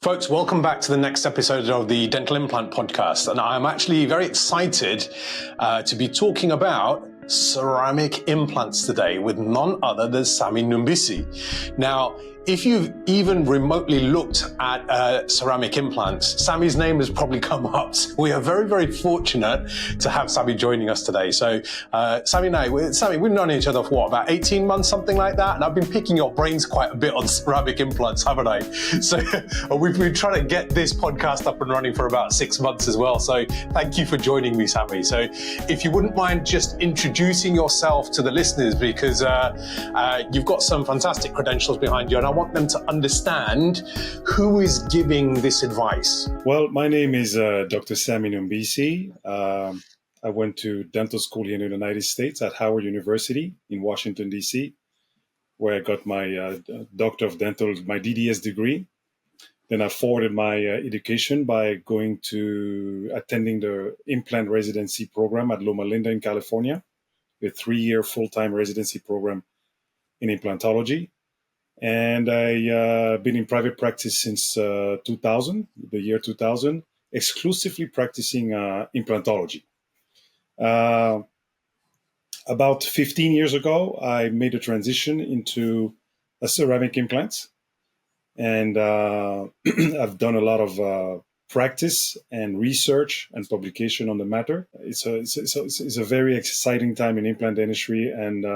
Folks, welcome back to the next episode of the Dental Implant Podcast. And I'm actually very excited to be talking about ceramic implants today with none other than Sami Numbisi. Now, if you've even remotely looked at ceramic implants, Sami's name has probably come up. We are very, very fortunate to have Sami joining us today. So, Sami, we've known each other for what, about 18 months, something like that? And I've been picking your brains quite a bit on ceramic implants, haven't I? So, we've been trying to get this podcast up and running for about 6 months as well. So, thank you for joining me, Sami. So, if you wouldn't mind just introducing yourself to the listeners, because you've got some fantastic credentials behind you, and I want them to understand who is giving this advice. Well, my name is Dr. Sami Numbisi. I went to dental school here in the United States at Howard University in Washington, D.C., where I got my Doctor of Dental, my DDS degree. Then I forwarded my education by attending the implant residency program at Loma Linda in California, a 3-year full-time residency program in implantology. And I've been in private practice since 2000, the year 2000, exclusively practicing implantology. About 15 years ago, I made a transition into a ceramic implant. And I've done a lot of practice and research and publication on the matter. It's a very exciting time in implant dentistry, and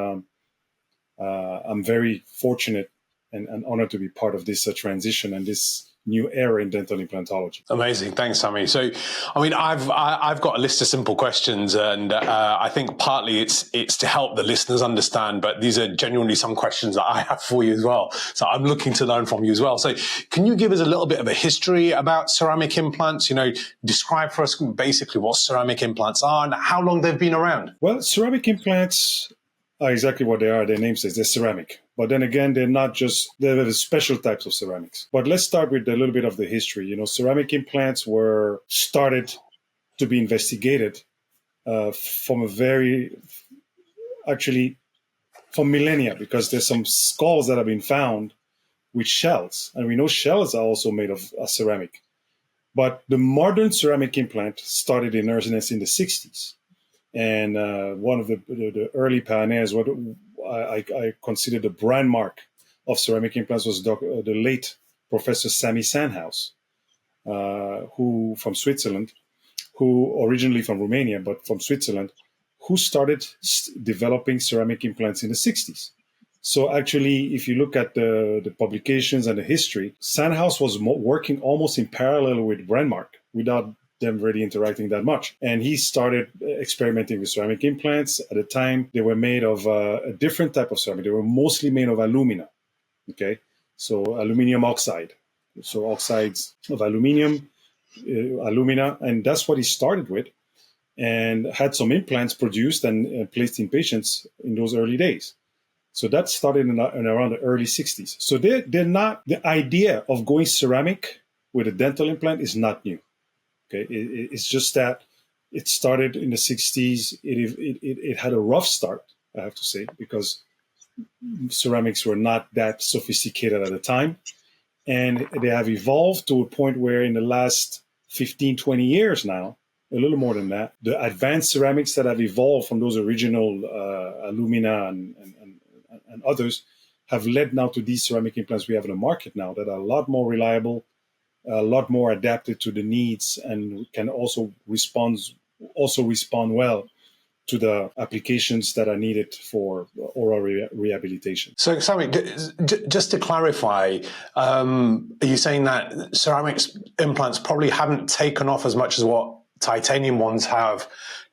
I'm very fortunate and honored to be part of this transition and this new era in dental implantology. Amazing. Thanks, Sami. So, I mean, I've got a list of simple questions, and I think partly it's to help the listeners understand, but these are genuinely some questions that I have for you as well. So I'm looking to learn from you as well. So can you give us a little bit of a history about ceramic implants? Describe for us basically what ceramic implants are and how long they've been around. Well, ceramic implants are exactly what they are. Their name says they're ceramic. But then again, they're the special types of ceramics. But let's start with a little bit of the history. Ceramic implants were started to be investigated from millennia, because there's some skulls that have been found with shells. And we know shells are also made of ceramic. But the modern ceramic implant started in earnest in the 60s. And one of the early pioneers, what I consider the brand mark of ceramic implants, was the late Professor Sami Sandhaus, who from Switzerland, who originally from Romania, but from Switzerland, who started developing ceramic implants in the 60s. So actually, if you look at the publications and the history, Sandhaus was working almost in parallel with Brandmark without them really interacting that much. And he started experimenting with ceramic implants. At the time, they were made of a different type of ceramic. They were mostly made of alumina, okay? So aluminium oxide. So oxides of aluminium, alumina, and that's what he started with, and had some implants produced and placed in patients in those early days. So that started in around the early 60s. So they're not, the idea of going ceramic with a dental implant is not new. Okay, it's just that it started in the 60s. It had a rough start, I have to say, because ceramics were not that sophisticated at the time. And they have evolved to a point where in the last 15, 20 years now, a little more than that, the advanced ceramics that have evolved from those original alumina and others have led now to these ceramic implants we have in the market now that are a lot more reliable, a lot more adapted to the needs, and can also respond well to the applications that are needed for oral rehabilitation. So, Sami, just to clarify, are you saying that ceramics implants probably haven't taken off as much as what titanium ones have,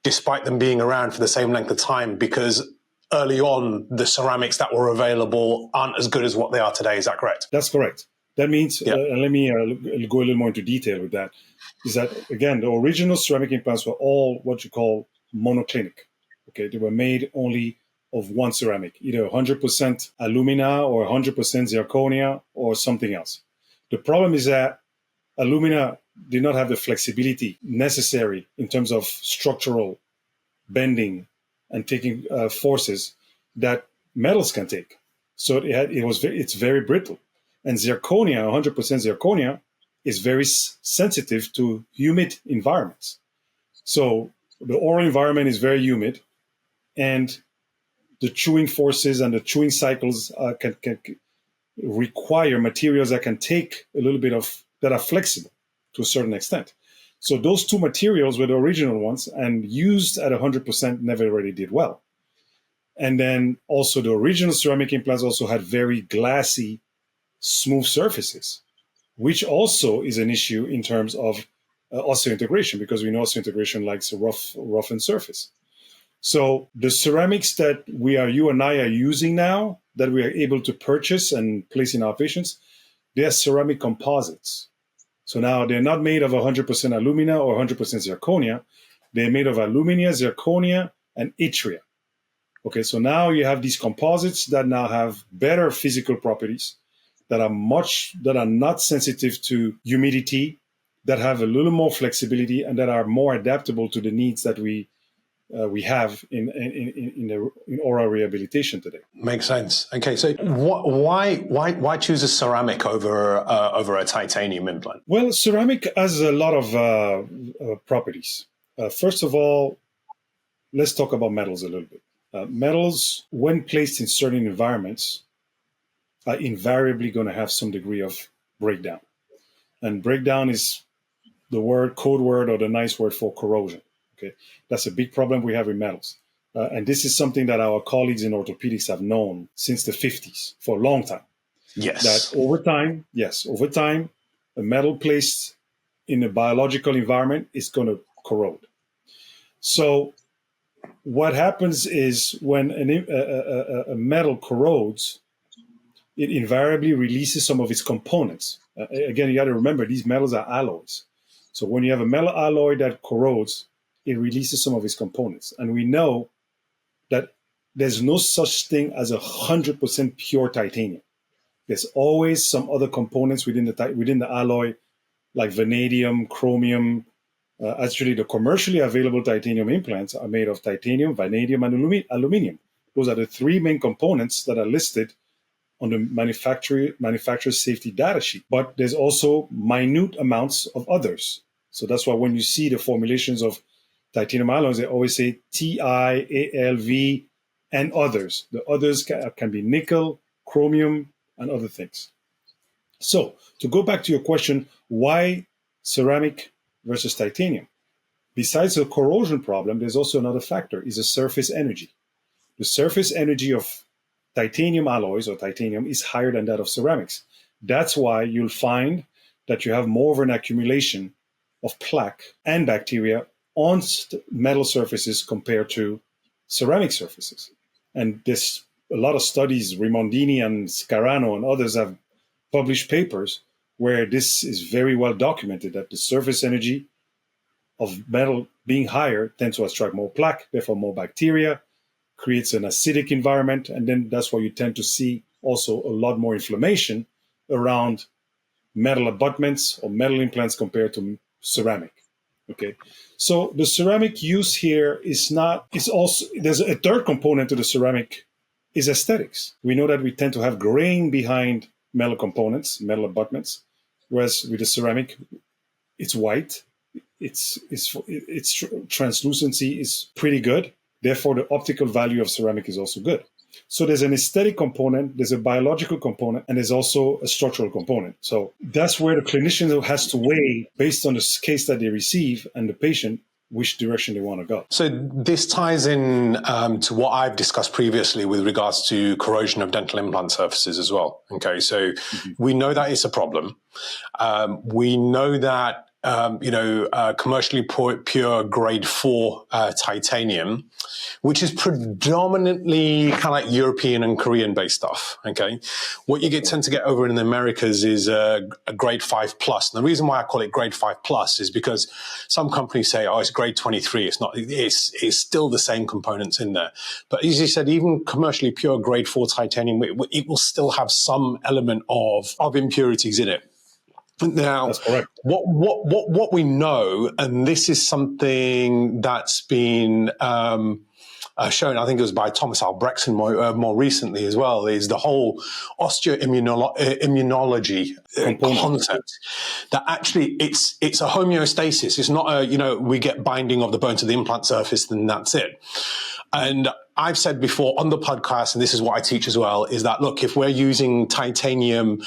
despite them being around for the same length of time, because early on the ceramics that were available aren't as good as what they are today? Is that correct? That's correct. That means, let me go a little more into detail with that, is that, again, the original ceramic implants were all what you call monoclinic. Okay, they were made only of one ceramic, either 100% alumina or 100% zirconia or something else. The problem is that alumina did not have the flexibility necessary in terms of structural bending and taking forces that metals can take. So it's very brittle. And zirconia, 100% zirconia, is very sensitive to humid environments. So the oral environment is very humid, and the chewing forces and the chewing cycles can require materials that can take a little bit of, that are flexible to a certain extent. So those two materials were the original ones, and used at 100% never really did well. And then also the original ceramic implants also had very glassy, smooth surfaces, which also is an issue in terms of osseointegration, because we know osseointegration likes a roughened surface. So the ceramics that you and I are using now, that we are able to purchase and place in our patients, they are ceramic composites. So now they're not made of 100% alumina or 100% zirconia. They're made of alumina, zirconia, and yttria. Okay, so now you have these composites that now have better physical properties, that are not sensitive to humidity, that have a little more flexibility, and that are more adaptable to the needs that we have in oral rehabilitation today. Makes sense. Okay, so why choose a ceramic over a titanium implant? Well, ceramic has a lot of properties. First of all, let's talk about metals a little bit. Metals, when placed in certain environments, are invariably going to have some degree of breakdown. And breakdown is the code word or the nice word for corrosion. Okay, that's a big problem we have with metals. And this is something that our colleagues in orthopedics have known since the 50s, for a long time. Yes. That over time, a metal placed in a biological environment is going to corrode. So what happens is when a metal corrodes, it invariably releases some of its components. Again, you got to remember, these metals are alloys. So when you have a metal alloy that corrodes, it releases some of its components. And we know that there's no such thing as 100% pure titanium. There's always some other components within the alloy, like vanadium, chromium. Actually, the commercially available titanium implants are made of titanium, vanadium, and aluminum. Those are the three main components that are listed on the manufacturer's safety data sheet. But there's also minute amounts of others. So that's why when you see the formulations of titanium alloys, they always say Ti, AlV, and others. The others can be nickel, chromium, and other things. So to go back to your question, why ceramic versus titanium? Besides the corrosion problem, there's also another factor, is the surface energy. The surface energy of titanium alloys or titanium is higher than that of ceramics. That's why you'll find that you have more of an accumulation of plaque and bacteria on metal surfaces compared to ceramic surfaces. And there's a lot of studies, Rimondini and Scarano and others have published papers where this is very well documented, that the surface energy of metal being higher tends to attract more plaque, therefore more bacteria, creates an acidic environment, and then that's why you tend to see also a lot more inflammation around metal abutments or metal implants compared to ceramic. Okay, so the ceramic use here is also, there's a third component to the ceramic, is aesthetics. We know that we tend to have grain behind metal components, metal abutments, whereas with the ceramic, it's white, its translucency is pretty good. Therefore, the optical value of ceramic is also good. So there's an aesthetic component, there's a biological component, and there's also a structural component. So that's where the clinician has to weigh, based on the case that they receive and the patient, which direction they want to go. So this ties in to what I've discussed previously with regards to corrosion of dental implant surfaces as well. Okay, so we know that it's a problem. We know that commercially pure grade 4 titanium, which is predominantly kind of like European and Korean based stuff. Okay, what you tend to get over in the Americas is a grade 5 plus. And the reason why I call it grade 5 plus is because some companies say, oh, it's grade 23. It's not. It's still the same components in there. But as you said, even commercially pure grade 4 titanium, it will still have some element of impurities in it. Now, that's correct. What we know, and this is something that's been shown, I think it was by Thomas Albrechtsen more recently as well, is the whole osteoimmunology concept. That actually it's a homeostasis. It's not we get binding of the bone to the implant surface and that's it. And I've said before on the podcast, and this is what I teach as well, is that, look, if we're using titanium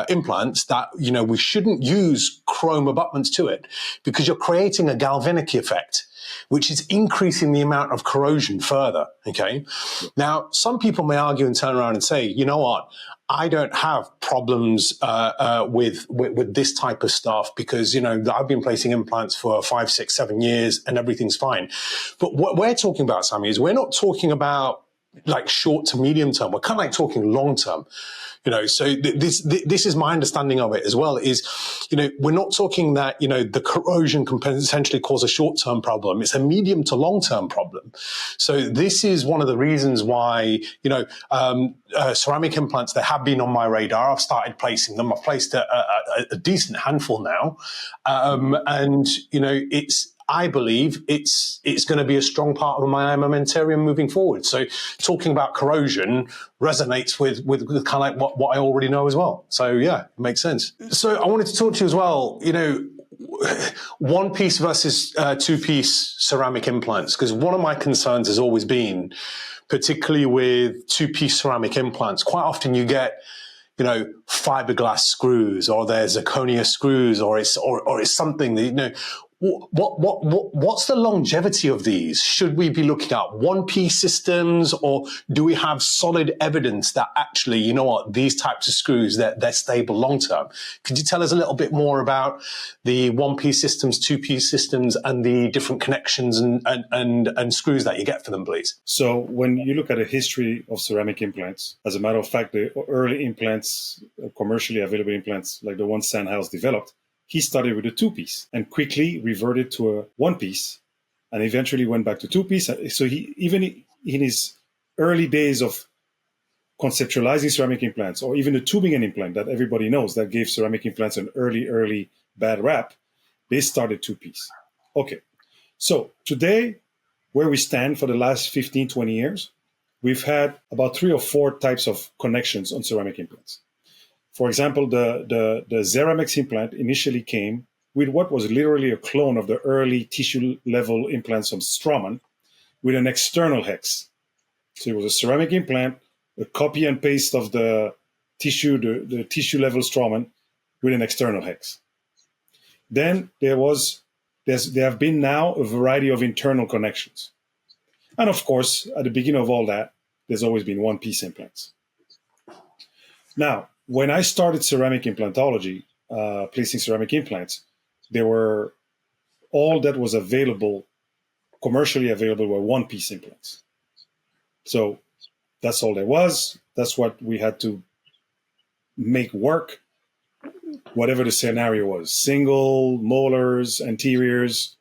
implants, that, we shouldn't use chrome abutments to it because you're creating a galvanic effect, which is increasing the amount of corrosion further, okay? Now, some people may argue and turn around and say, you know what, I don't have problems with this type of stuff because, I've been placing implants for 5, 6, 7 years and everything's fine. But what we're talking about, Sammy, is we're not talking about like short to medium term. We're kind of like talking long term. So this is my understanding of it as well, is, we're not talking that, the corrosion can potentially cause a short-term problem. It's a medium to long-term problem. So this is one of the reasons why, ceramic implants, they have been on my radar. I've started placing them. I've placed a decent handful now. I believe it's going to be a strong part of my armamentarium moving forward. So talking about corrosion resonates with kind of like what I already know as well. So yeah, it makes sense. So I wanted to talk to you as well, one piece versus two piece ceramic implants, because one of my concerns has always been, particularly with two piece ceramic implants, quite often you get fiberglass screws, or there's zirconia screws, or it's something that, what's the longevity of these? Should we be looking at one-piece systems, or do we have solid evidence that actually, these types of screws, they're stable long-term? Could you tell us a little bit more about the one-piece systems, two-piece systems, and the different connections and screws that you get for them, please? So when you look at the history of ceramic implants, as a matter of fact, the early implants, commercially available implants, like the one Sandhouse developed, he started with a two-piece and quickly reverted to a one-piece and eventually went back to two-piece. So he, even in his early days of conceptualizing ceramic implants, or even the tubing and implant that everybody knows that gave ceramic implants an early bad rap, they started two-piece. Okay, so today, where we stand for the last 15, 20 years, we've had about 3 or 4 types of connections on ceramic implants. For example, the Xeramex implant initially came with what was literally a clone of the early tissue-level implants from Straumann with an external hex. So it was a ceramic implant, a copy and paste of the tissue-level Straumann with an external hex. Then there have been now a variety of internal connections. And of course, at the beginning of all that, there's always been one-piece implants. Now, when I started ceramic implantology, placing ceramic implants, all that was available, commercially available, were one-piece implants. So that's all there was. That's what we had to make work, whatever the scenario was. Single, molars, anteriors,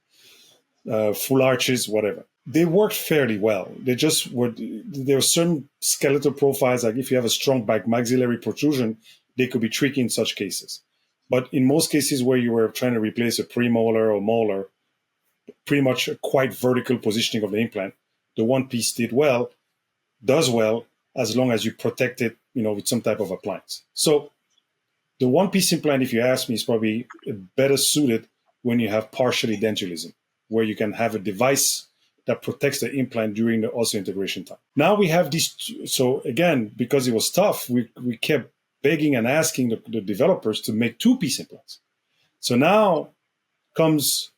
full arches, whatever. They worked fairly well. There were certain skeletal profiles, like if you have a strong maxillary protrusion, they could be tricky in such cases. But in most cases where you were trying to replace a premolar or molar, pretty much a quite vertical positioning of the implant, the one piece does well, as long as you protect it, with some type of appliance. So the one piece implant, if you ask me, is probably better suited when you have partial edentulism, where you can have a device that protects the implant during the osseointegration time. Now we have these. So again, because it was tough, we kept begging and asking the developers to make two-piece implants. So now comes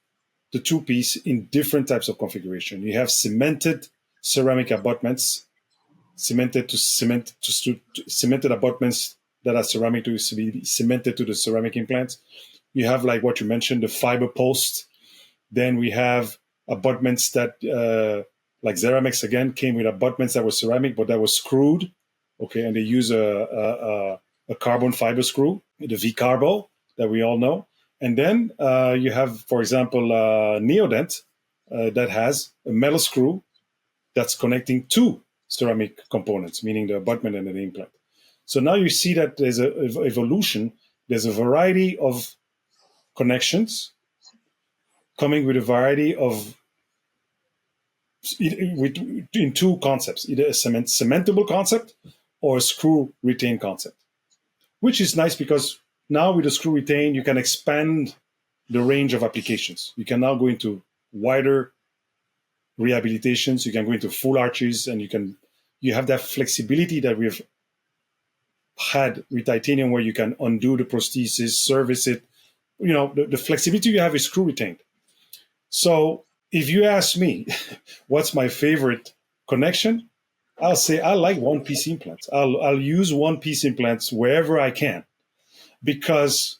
the two-piece in different types of configuration. You have cemented ceramic abutments, cemented abutments that are ceramic to be cemented to the ceramic implants. You have, like what you mentioned, the fiber post. Then we have abutments that, like Xeramex again, came with abutments that were ceramic, but that was screwed. Okay, and they use a carbon fiber screw, the V-Carbo that we all know. And then you have, for example, Neodent that has a metal screw that's connecting two ceramic components, meaning the abutment and the implant. So now you see that there's an evolution. There's a variety of connections coming with a variety of in two concepts, either a cementable concept or a screw retain concept, which is nice because now with the screw retain, you can expand the range of applications. You can now go into wider rehabilitations, you can go into full arches, and you have that flexibility that we've had with titanium where you can undo the prosthesis, service it. The flexibility you have is screw retained. So if you ask me what's my favorite connection, I'll say I like one-piece implants. I'll use one-piece implants wherever I can because,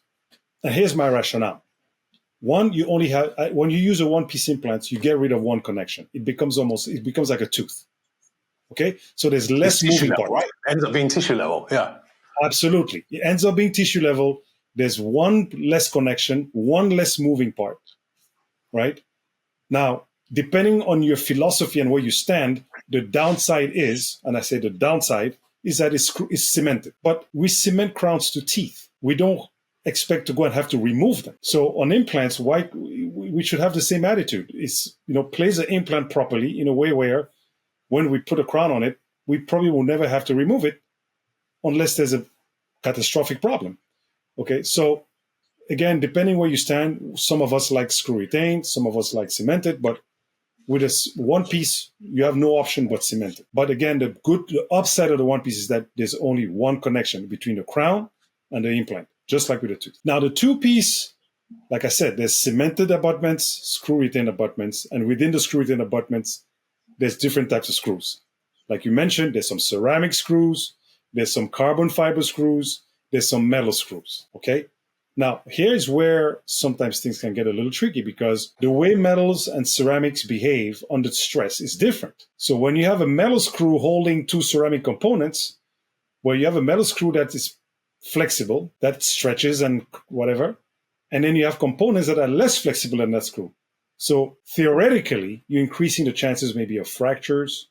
and here's my rationale. One, you only have, when you use a one-piece implant, you get rid of one connection. It becomes like a tooth. Okay? So there's less moving part. Right? Ends up being tissue level, yeah. Absolutely. It ends up being tissue level. There's one less connection, one less moving part, right? Now, depending on your philosophy and where you stand, the downside is, and I say the downside, is that it's cemented. But we cement crowns to teeth. We don't expect to go and have to remove them. So on implants, why we should have the same attitude. It's, place the implant properly in a way where when we put a crown on it, we probably will never have to remove it unless there's a catastrophic problem. Okay, so again, depending where you stand, some of us like screw retained, some of us like cemented, but with a one piece, you have no option but cemented. But again, the upside of the one piece is that there's only one connection between the crown and the implant, just like with the tooth. Now, the two piece, like I said, there's cemented abutments, screw retained abutments, and within the screw retained abutments, there's different types of screws. Like you mentioned, there's some ceramic screws, there's some carbon fiber screws, there's some metal screws, okay? Now, here's where sometimes things can get a little tricky because the way metals and ceramics behave under stress is different. So when you have a metal screw holding two ceramic components, where you have a metal screw that is flexible, that stretches and whatever, and then you have components that are less flexible than that screw. So theoretically, you're increasing the chances maybe of fractures,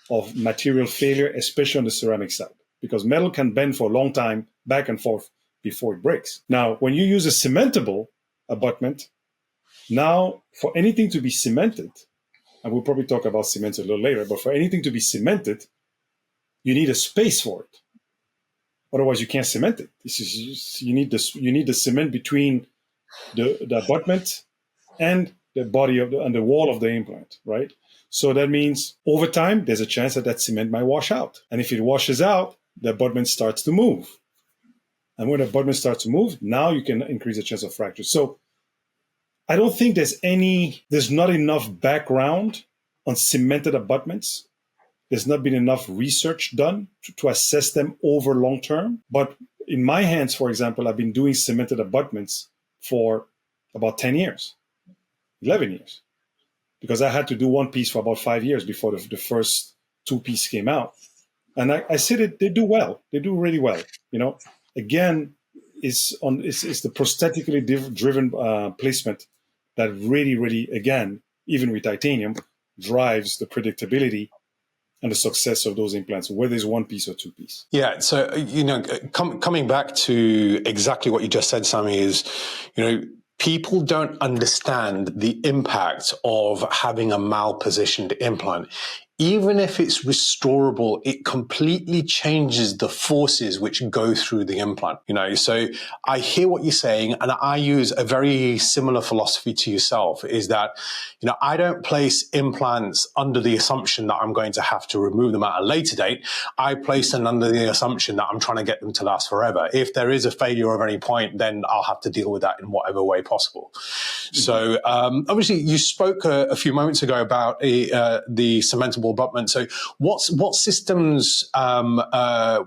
of material failure, especially on the ceramic side, because metal can bend for a long time back and forth before it breaks. Now, when you use a cementable abutment, now for anything to be cemented, and we'll probably talk about cement a little later, but for anything to be cemented, you need a space for it. Otherwise, you can't cement it. You need the cement between the abutment and the body and the wall of the implant, right? So that means over time, there's a chance that cement might wash out. And if it washes out, the abutment starts to move. And when the abutment starts to move, now you can increase the chance of fracture. So I don't think there's not enough background on cemented abutments. There's not been enough research done to assess them over long term. But in my hands, for example, I've been doing cemented abutments for about 10 years, 11 years, because I had to do one piece for about 5 years before the first two piece came out. And I said they do well. They do really well. Again, it's the prosthetically driven placement that really, really, again, even with titanium, drives the predictability and the success of those implants, whether it's one piece or two piece. Yeah. So, coming back to exactly what you just said, Sammy, is, people don't understand the impact of having a malpositioned implant. Even if it's restorable, it completely changes the forces which go through the implant. So I hear what you're saying, and I use a very similar philosophy to yourself, is that, I don't place implants under the assumption that I'm going to have to remove them at a later date. I place them under the assumption that I'm trying to get them to last forever. If there is a failure of any point, then I'll have to deal with that in whatever way possible. Mm-hmm. So obviously you spoke a few moments ago about the cementable abutment. So what systems are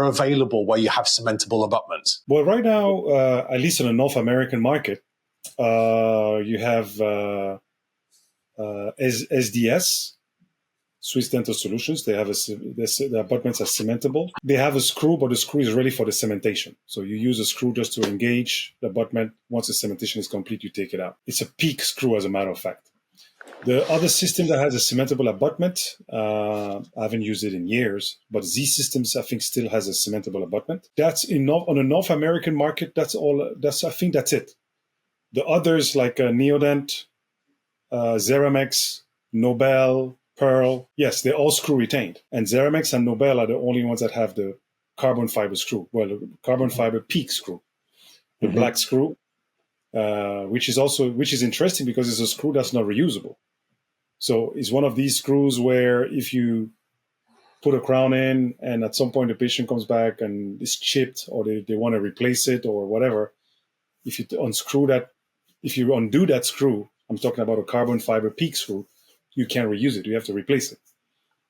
available where you have cementable abutments? Well, right now, at least in the North American market, you have SDS, Swiss Dental Solutions. They have the abutments are cementable. They have a screw, but the screw is really for the cementation. So you use a screw just to engage the abutment. Once the cementation is complete, you take it out. It's a PEEK screw, as a matter of fact. The other system that has a cementable abutment, I haven't used it in years, but Z Systems, I think, still has a cementable abutment. That's enough on the North American market. That's all. I think that's it. The others like Neodent, Zeramex, Nobel, Pearl, yes, they're all screw retained. And Xeramex and Nobel are the only ones that have the carbon fiber screw. Well, the carbon fiber peak screw, the black screw, which is interesting because it's a screw that's not reusable. So it's one of these screws where if you put a crown in and at some point the patient comes back and it's chipped or they want to replace it or whatever, if you undo that screw, I'm talking about a carbon fiber peak screw, you can't reuse it. You have to replace it.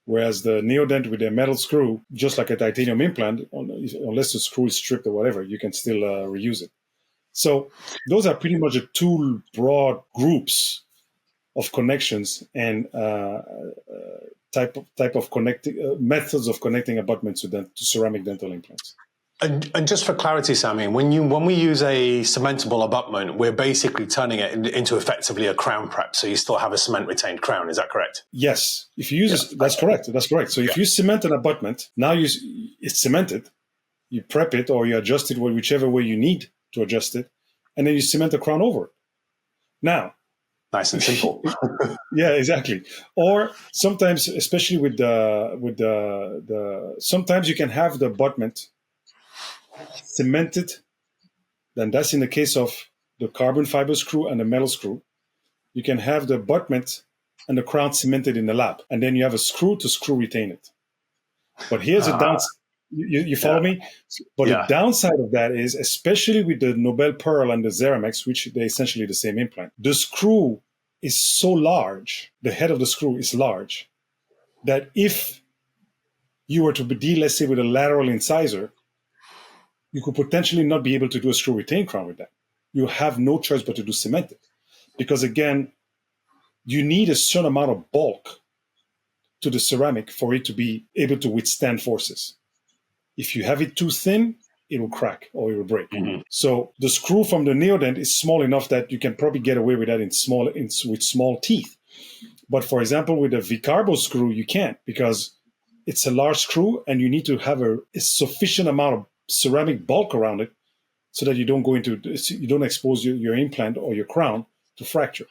Whereas the Neodent with their metal screw, just like a titanium implant, unless the screw is stripped or whatever, you can still reuse it. So those are pretty much the two broad groups of connections and type of connecting methods of connecting abutments to ceramic dental implants. And just for clarity, Sami, when we use a cementable abutment, we're basically turning it into effectively a crown prep. So you still have a cement retained crown. Is that correct? Yes. If you use that's correct. That's correct. So if you cement an abutment, now it's cemented. You prep it or you adjust it whichever way you need to adjust it, and then you cement the crown over it. Now, nice and simple. Yeah, exactly. Or sometimes, especially with the sometimes you can have the abutment cemented. Then that's in the case of the carbon fiber screw and the metal screw. You can have the abutment and the crown cemented in the lab, and then you have a screw to screw retain it. But here's a downside. You follow me? But the downside of that is, especially with the Nobel Pearl and the Xeramex, which they're essentially the same implant, the screw is so large, the head of the screw is large, that if you were to deal, let's say, with a lateral incisor, you could potentially not be able to do a screw retain crown with that. You have no choice but to do cemented. Because again, you need a certain amount of bulk to the ceramic for it to be able to withstand forces. If you have it too thin, it will crack or it will break. Mm-hmm. So the screw from the Neodent is small enough that you can probably get away with that with small teeth. But for example, with a Vicarbo screw, you can't, because it's a large screw and you need to have a sufficient amount of ceramic bulk around it so that you don't expose your implant or your crown to fracture.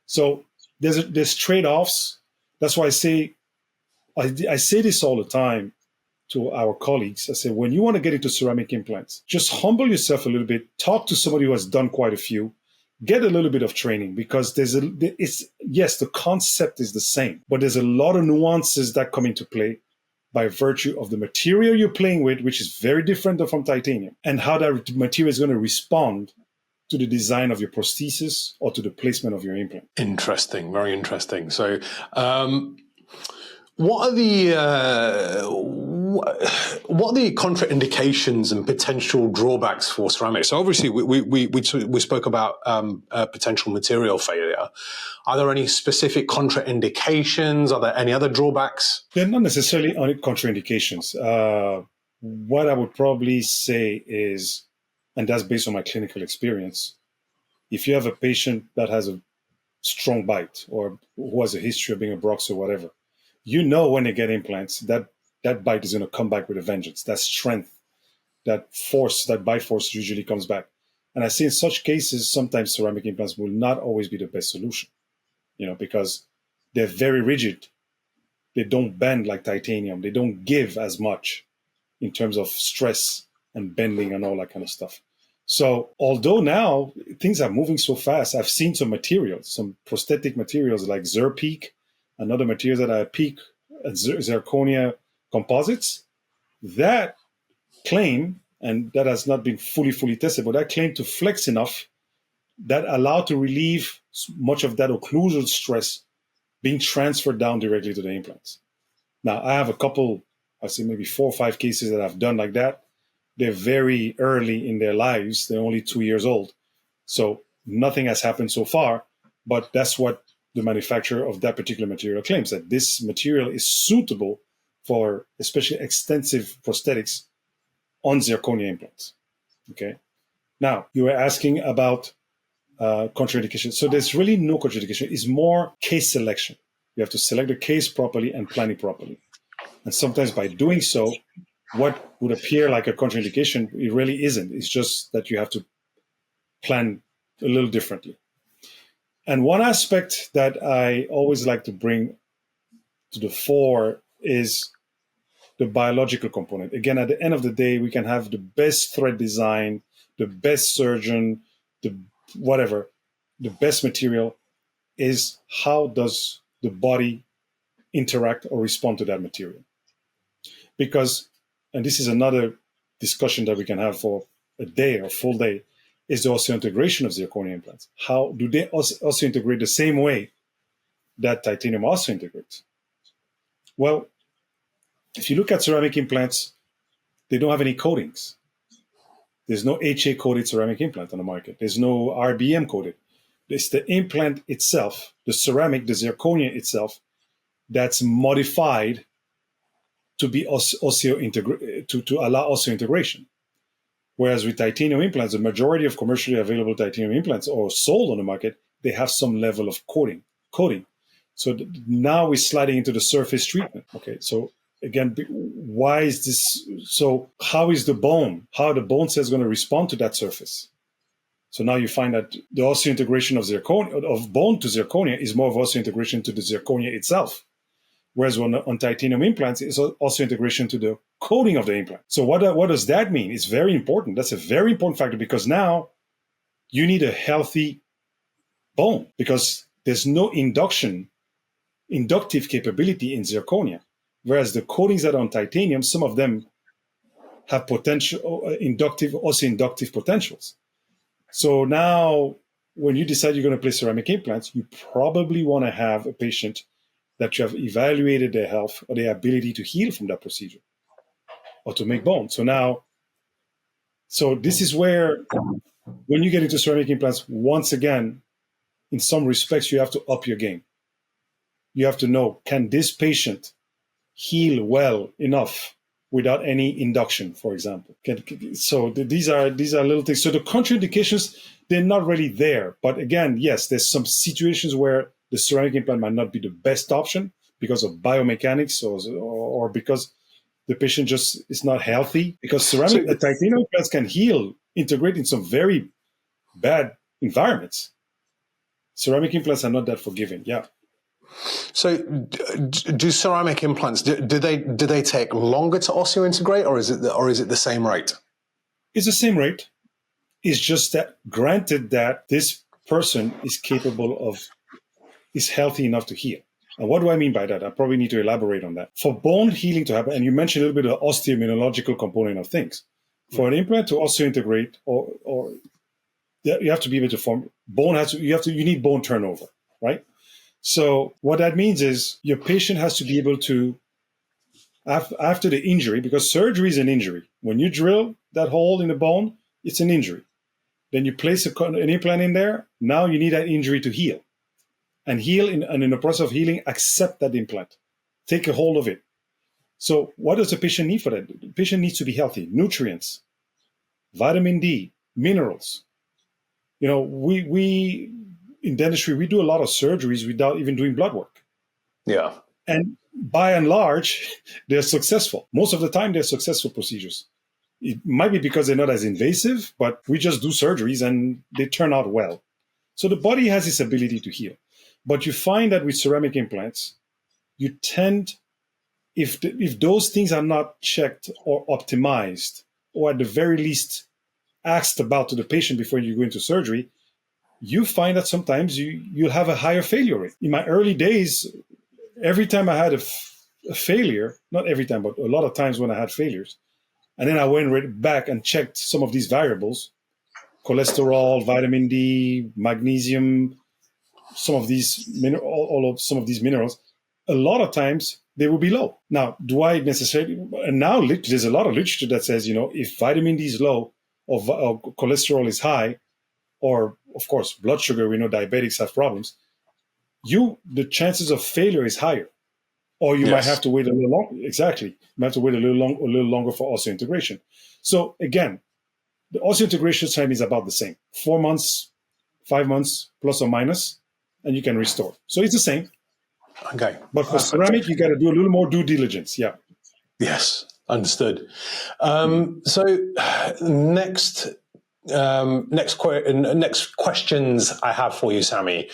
So there's trade-offs. That's why I say this all the time to our colleagues. I say, when you want to get into ceramic implants, just humble yourself a little bit, talk to somebody who has done quite a few, get a little bit of training, because yes, the concept is the same, but there's a lot of nuances that come into play by virtue of the material you're playing with, which is very different from titanium, and how that material is going to respond to the design of your prosthesis or to the placement of your implant. Interesting, very interesting. So, what are the contraindications and potential drawbacks for ceramics? So obviously we spoke about potential material failure. Are there any specific contraindications? Are there any other drawbacks? They're not necessarily only contraindications. What I would probably say is, and that's based on my clinical experience, if you have a patient that has a strong bite or who has a history of being a Brox or whatever, you know when they get implants, that bite is going to come back with a vengeance. That strength, that force, that bite force usually comes back. And I see in such cases, sometimes ceramic implants will not always be the best solution, because they're very rigid. They don't bend like titanium. They don't give as much in terms of stress and bending and all that kind of stuff. So although now things are moving so fast, I've seen some prosthetic materials like Zerpeak, another materials that are peak zirconia composites, that claim, and that has not been fully tested, but that claim to flex enough that allow to relieve much of that occlusal stress being transferred down directly to the implants. Now, I have a couple, I say maybe 4 or 5 cases that I've done like that. They're very early in their lives. They're only 2 years old. So nothing has happened so far, but that's what the manufacturer of that particular material claims, that this material is suitable for especially extensive prosthetics on zirconia implants. Okay. Now, you were asking about contraindication. So there's really no contraindication. It's more case selection. You have to select the case properly and plan it properly. And sometimes by doing so, what would appear like a contraindication, it really isn't. It's just that you have to plan a little differently. And one aspect that I always like to bring to the fore is the biological component. Again, at the end of the day, we can have the best thread design, the best surgeon, the whatever, the best material is how does the body interact or respond to that material? Because, and this is another discussion that we can have for a day or full day, is the osseointegration of zirconia implants. How do they osseointegrate the same way that titanium osseointegrates? Well, if you look at ceramic implants, they don't have any coatings. There's no HA coated ceramic implant on the market. There's no RBM coated. It's the implant itself, the ceramic, the zirconia itself, that's modified to be to allow osseointegration. Whereas with titanium implants, the majority of commercially available titanium implants or sold on the market, they have some level of coating. So now we're sliding into the surface treatment. Okay, so again, why is this? So how is the bone? How the bone cell is going to respond to that surface? So now you find that the osseointegration of bone to zirconia is more of osseointegration to the zirconia itself. Whereas on titanium implants, it's also integration to the coating of the implant. So what does that mean? It's very important. That's a very important factor because now you need a healthy bone because there's no inductive capability in zirconia. Whereas the coatings that are on titanium, some of them have potential inductive potentials. So now when you decide you're going to place ceramic implants, you probably want to have a patient that you have evaluated their health or their ability to heal from that procedure or to make bone. So this is where, when you get into ceramic implants, once again, in some respects, you have to up your game. You have to know, can this patient heal well enough without any induction, for example? These are little things. So the contraindications, they're not really there. But again, yes, there's some situations where the ceramic implant might not be the best option because of biomechanics or because the patient just is not healthy. Because titanium implants can integrate in some very bad environments. Ceramic implants are not that forgiving. Yeah. So, do ceramic implants do they take longer to osseointegrate, or is it the same rate? It's the same rate. It's just that, granted that this person is healthy enough to heal. And what do I mean by that? I probably need to elaborate on that. For bone healing to happen, and you mentioned a little bit of the osteoimmunological component of things. For an implant to osseointegrate, or you have to be able to form bone. You need bone turnover, right? So what that means is your patient has to be able to, after the injury, because surgery is an injury. When you drill that hole in the bone, it's an injury. Then you place an implant in there. Now you need that injury to heal. And in the process of healing, accept that implant. Take a hold of it. So what does the patient need for that? The patient needs to be healthy. Nutrients, vitamin D, minerals. We in dentistry, we do a lot of surgeries without even doing blood work. Yeah. And by and large, they're successful. Most of the time, they're successful procedures. It might be because they're not as invasive, but we just do surgeries and they turn out well. So the body has this ability to heal. But you find that with ceramic implants, you tend, if those things are not checked or optimized, or at the very least asked about to the patient before you go into surgery, you find that sometimes you'll have a higher failure rate. In my early days, every time I had a failure, not every time, but a lot of times when I had failures, and then I went right back and checked some of these variables, cholesterol, vitamin D, magnesium, some of these minerals, a lot of times they will be low. Now, do I necessarily, and now there's a lot of literature that says, if vitamin D is low or cholesterol is high, or of course, blood sugar, we know diabetics have problems, the chances of failure is higher. Or you might have to wait a little longer. Exactly. You might have to wait a little longer for osseointegration. So again, the osseointegration time is about the same. 4 months, 5 months, plus or minus, and you can restore. So it's the same. Okay. But for ceramic, you got to do a little more due diligence. Yeah. Yes. Understood. So next, next questions I have for you, Sammy.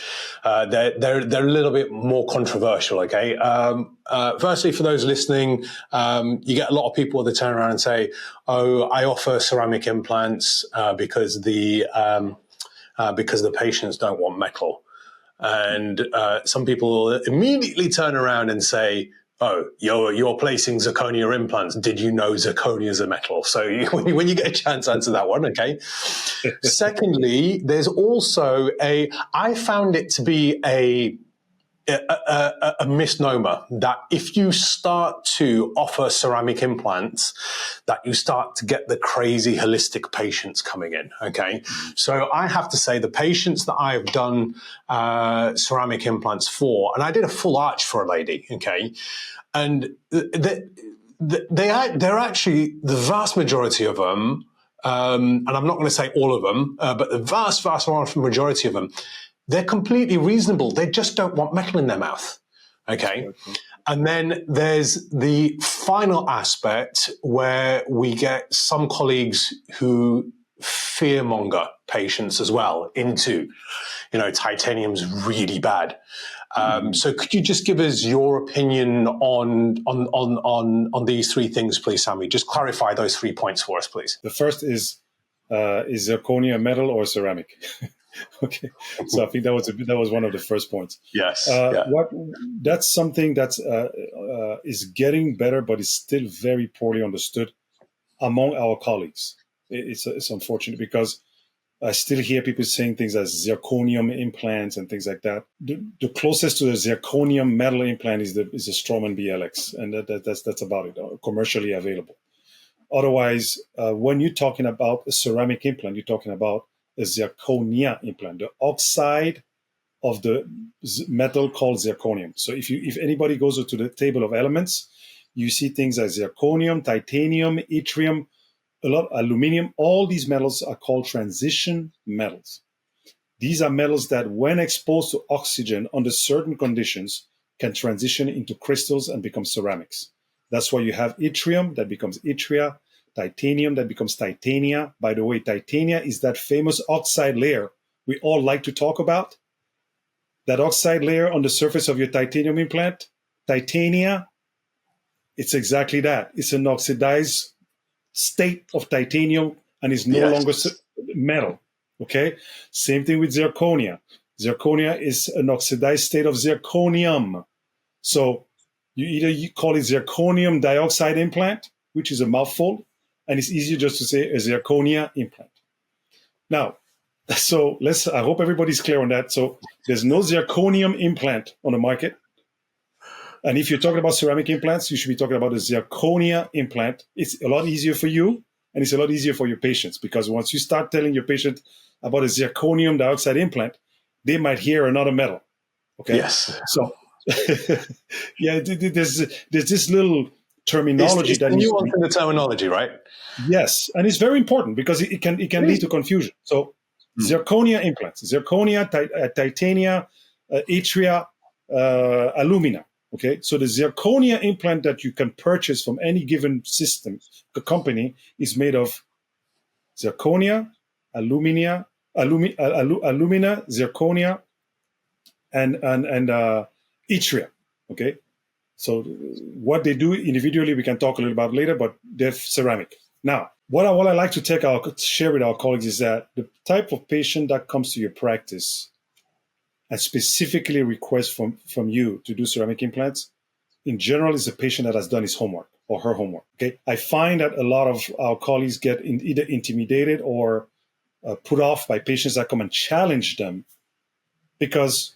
They're a little bit more controversial. Okay. Firstly, for those listening, you get a lot of people that turn around and say, "Oh, I offer ceramic implants because the patients don't want metal." And some people immediately turn around and say, "Oh, you're placing zirconia implants. Did you know zirconia is a metal?" So when you get a chance, answer that one, okay? Secondly, there's also I found it to be a misnomer that if you start to offer ceramic implants, that you start to get the crazy holistic patients coming in, okay? So I have to say the patients that I've done ceramic implants for, and I did a full arch for a lady, okay? And they're actually, the vast majority of them, and I'm not going to say all of them, but the vast majority of them, they're completely reasonable. They just don't want metal in their mouth. Okay. And then there's the final aspect where we get some colleagues who fearmonger patients as well into, titanium's really bad. So could you just give us your opinion on these three things, please, Sammy? Just clarify those 3 points for us, please. The first is zirconia metal or ceramic? Okay, so I think that was one of the first points. Yes, that's something that is getting better, but is still very poorly understood among our colleagues. It's unfortunate because I still hear people saying things as zirconium implants and things like that. The closest to the zirconium metal implant is the Straumann BLX, and that's about it, commercially available. Otherwise, when you're talking about a ceramic implant, you're talking about a zirconia implant, the oxide of the metal called zirconium. So if anybody goes to the table of elements, you see things like zirconium, titanium, yttrium, a lot of aluminum. All these metals are called transition metals. These are metals that, when exposed to oxygen under certain conditions, can transition into crystals and become ceramics. That's why you have yttrium that becomes yttria, titanium that becomes titania. By the way, titania is that famous oxide layer we all like to talk about. That oxide layer on the surface of your titanium implant, titania, it's exactly that. It's an oxidized state of titanium and is no longer metal. Okay? Same thing with zirconia. Zirconia is an oxidized state of zirconium. So you call it zirconium dioxide implant, which is a mouthful, and it's easier just to say a zirconia implant. Now, so I hope everybody's clear on that. So there's no zirconium implant on the market. And if you're talking about ceramic implants, you should be talking about a zirconia implant. It's a lot easier for you, and it's a lot easier for your patients, because once you start telling your patient about a zirconium dioxide implant, they might hear another metal. Okay. Yes. So yeah, there's this little terminology it's that the nuance in the terminology, right? Yes, and it's very important because it can lead to confusion. So zirconia implants, zirconia, titania, yttria, alumina. Okay, so the zirconia implant that you can purchase from any given system, the company, is made of zirconia, alumina, zirconia, and yttria. Okay, so what they do individually, we can talk a little about later, but they're ceramic. Now, what I like to share with our colleagues is that the type of patient that comes to your practice and specifically requests from you to do ceramic implants, in general, is a patient that has done his homework or her homework. Okay, I find that a lot of our colleagues get either intimidated or put off by patients that come and challenge them, because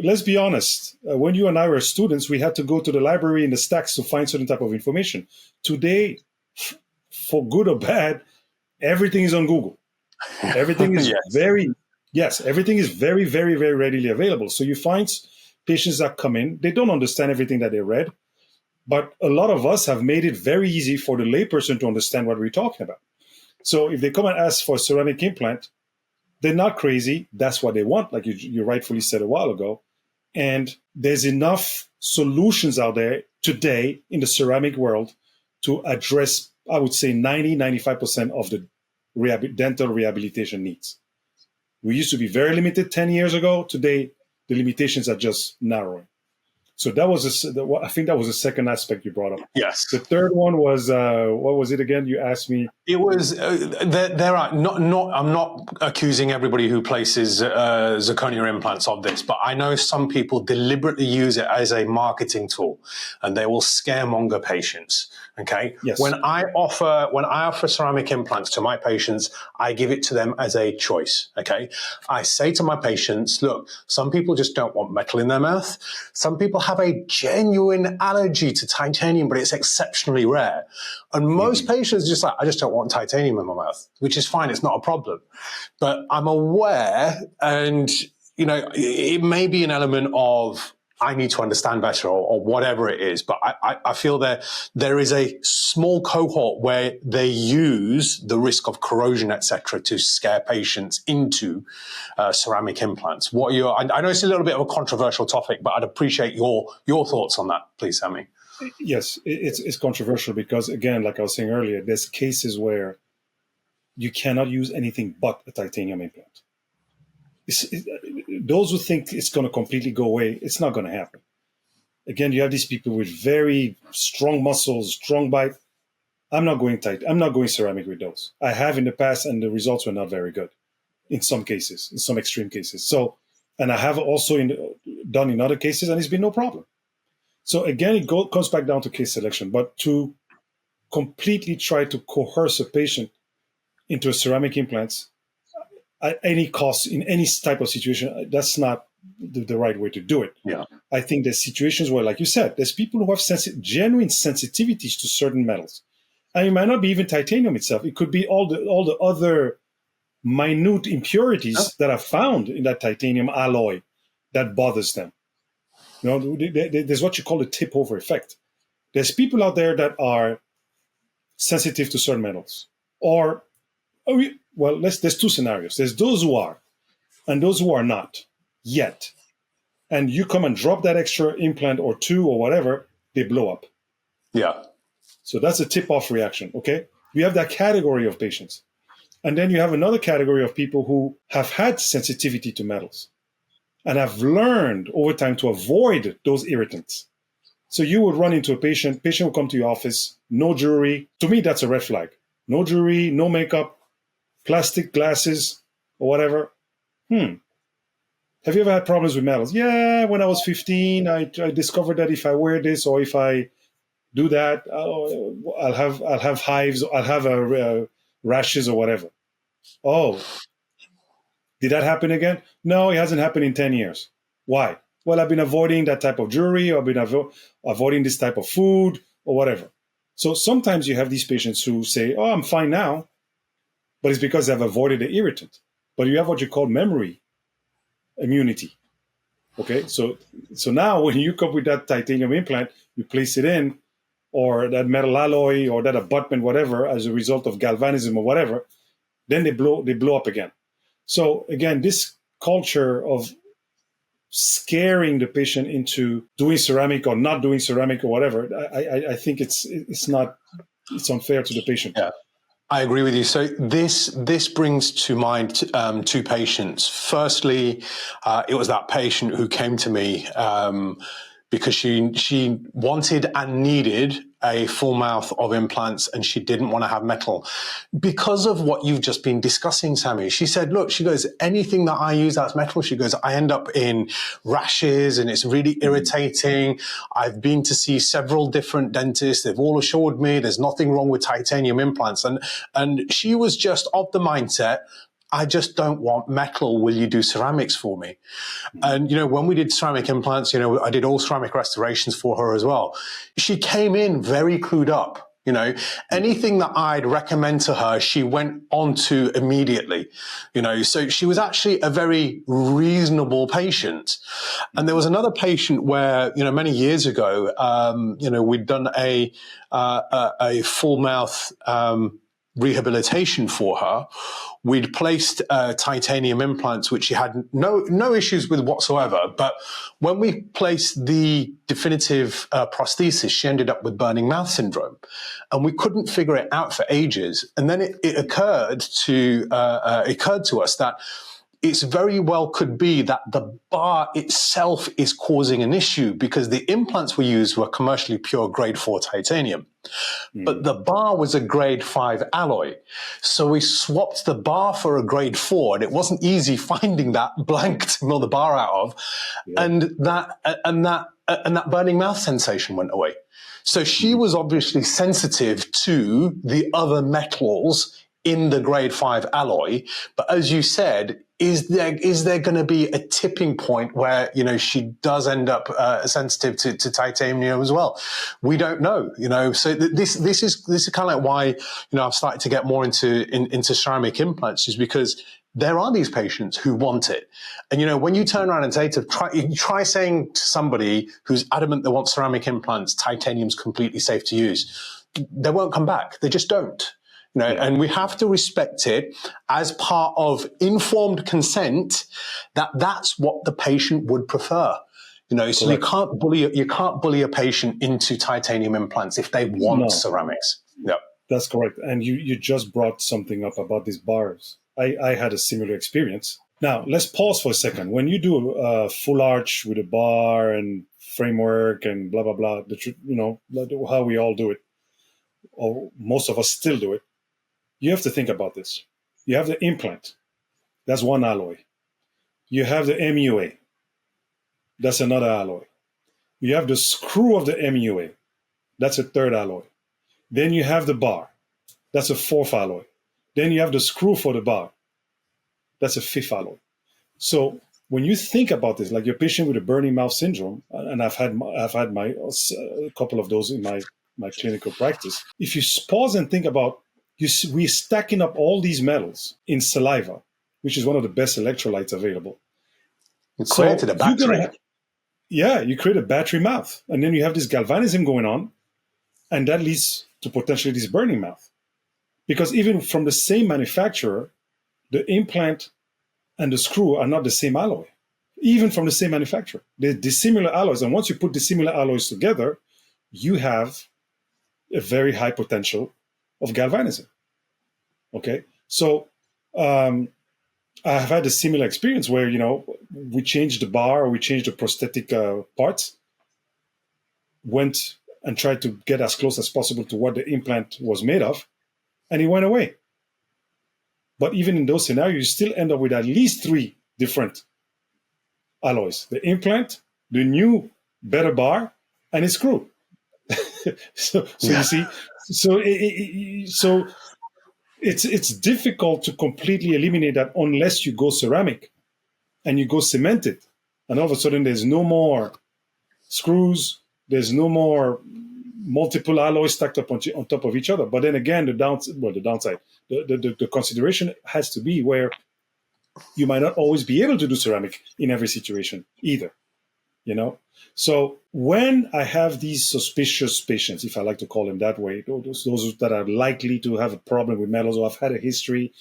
let's be honest, when you and I were students, we had to go to the library in the stacks to find certain type of information. Today, for good or bad, everything is on Google. Everything is everything is very, very, very readily available. So you find patients that come in, they don't understand everything that they read, but a lot of us have made it very easy for the layperson to understand what we're talking about. So if they come and ask for a ceramic implant, they're not crazy. That's what they want, like you rightfully said a while ago. And there's enough solutions out there today in the ceramic world to address, I would say, 90, 95% of the dental rehabilitation needs. We used to be very limited 10 years ago. Today, the limitations are just narrowing. So that was I think that was the second aspect you brought up. Yes. The third one was what was it again? You asked me. It was there are not. I'm not accusing everybody who places zirconia implants of this, but I know some people deliberately use it as a marketing tool, and they will scaremonger patients. Okay. Yes. When I offer ceramic implants to my patients, I give it to them as a choice. Okay. I say to my patients, look, some people just don't want metal in their mouth. Some people have a genuine allergy to titanium, but it's exceptionally rare. And most patients are just like, I just don't want titanium in my mouth, which is fine. It's not a problem. But I'm aware, and, it may be an element of, I need to understand better or whatever it is. But I feel there is a small cohort where they use the risk of corrosion, etc., to scare patients into ceramic implants. I know it's a little bit of a controversial topic, but I'd appreciate your thoughts on that, please, Sammy. Yes, it's controversial because, again, like I was saying earlier, there's cases where you cannot use anything but a titanium implant. Those who think it's going to completely go away, it's not going to happen. Again, you have these people with very strong muscles, strong bite. I'm not going ceramic with those. I have in the past, and the results were not very good in some cases, in some extreme cases. So, and I have also done in other cases, and it's been no problem. So again, it comes back down to case selection. But to completely try to coerce a patient into a ceramic implants at any cost in any type of situation, that's not the right way to do it. Yeah. I think there's situations where, like you said, there's people who have genuine sensitivities to certain metals. And it might not be even titanium itself. It could be all the other minute impurities that are found in that titanium alloy that bothers them. There's what you call the tip-over effect. There's people out there that are sensitive to certain metals. There's two scenarios. There's those who are, and those who are not yet. And you come and drop that extra implant or two or whatever, they blow up. Yeah. So that's a tip-off reaction, okay? You have that category of patients. And then you have another category of people who have had sensitivity to metals and have learned over time to avoid those irritants. So you would run into a patient will come to your office, no jewelry. To me, that's a red flag. No jewelry, no makeup, plastic glasses or whatever. Have you ever had problems with metals? Yeah, when I was 15, I discovered that if I wear this or if I do that, I'll have hives, I'll have rashes or whatever. Oh, did that happen again? No, it hasn't happened in 10 years. Why? Well, I've been avoiding that type of jewelry, or I've been avoiding this type of food or whatever. So sometimes you have these patients who say, oh, I'm fine now, but it's because they've avoided the irritant. But you have what you call memory immunity. Okay, so now when you come with that titanium implant, you place it in, or that metal alloy, or that abutment, whatever, as a result of galvanism or whatever, then they blow up again. So again, this culture of scaring the patient into doing ceramic or not doing ceramic or whatever, I think it's unfair to the patient. Yeah. I agree with you. So this brings to mind two patients. Firstly, it was that patient who came to me because she wanted and needed a full mouth of implants, and she didn't want to have metal. Because of what you've just been discussing, Sammy, she said, look, she goes, anything that I use that's metal, she goes, I end up in rashes and it's really irritating. I've been to see several different dentists. They've all assured me there's nothing wrong with titanium implants. And she was just of the mindset, I just don't want metal. Will you do ceramics for me? And, when we did ceramic implants, I did all ceramic restorations for her as well. She came in very clued up. Anything that I'd recommend to her, she went on to immediately, so she was actually a very reasonable patient. And there was another patient where, many years ago, we'd done a full mouth, rehabilitation for her, we'd placed titanium implants, which she had no issues with whatsoever. But when we placed the definitive prosthesis, she ended up with burning mouth syndrome, and we couldn't figure it out for ages. And then it occurred to us that it's very well could be that the bar itself is causing an issue, because the implants we used were commercially pure grade 4 titanium. But the bar was a grade 5 alloy. So we swapped the bar for a grade 4, and it wasn't easy finding that blank to mill the bar out of. Yeah. And that burning mouth sensation went away. So she was obviously sensitive to the other metals in the grade 5 alloy. But as you said, is there going to be a tipping point where, she does end up sensitive to titanium as well? We don't know, So this is kind of like why, I've started to get more into ceramic implants, is because there are these patients who want it. And, when you turn around and say try saying to somebody who's adamant they want ceramic implants, titanium's completely safe to use, they won't come back. They just don't. And we have to respect it as part of informed consent that's what the patient would prefer. So you can't bully a patient into titanium implants if they want ceramics. Yeah, that's correct. And you just brought something up about these bars. I had a similar experience. Now let's pause for a second. When you do a full arch with a bar and framework and blah blah blah, how we all do it, or most of us still do it. You have to think about this. You have the implant. That's one alloy. You have the MUA. That's another alloy. You have the screw of the MUA. That's a third alloy. Then you have the bar. That's a fourth alloy. Then you have the screw for the bar. That's a fifth alloy. So when you think about this, like your patient with a burning mouth syndrome, and I've had a couple of those in my clinical practice. If you pause and think about, we're stacking up all these metals in saliva, which is one of the best electrolytes available. You created a battery. You create a battery mouth. And then you have this galvanism going on, and that leads to potentially this burning mouth. Because even from the same manufacturer, the implant and the screw are not the same alloy. Even from the same manufacturer. They're dissimilar alloys. And once you put dissimilar alloys together, you have a very high potential of galvanism. Okay, so I have had a similar experience where we changed the bar, or we changed the prosthetic parts, went and tried to get as close as possible to what the implant was made of, and it went away. But even in those scenarios, you still end up with at least 3 different alloys: the implant, the new better bar, and its screw. So you see. So it's difficult to completely eliminate that unless you go ceramic and you go cemented, and all of a sudden there's no more screws, there's no more multiple alloys stacked up on top of each other. But then again, the downside, the consideration has to be where you might not always be able to do ceramic in every situation either. So when I have these suspicious patients, if I like to call them that way, those that are likely to have a problem with metals, or have had a history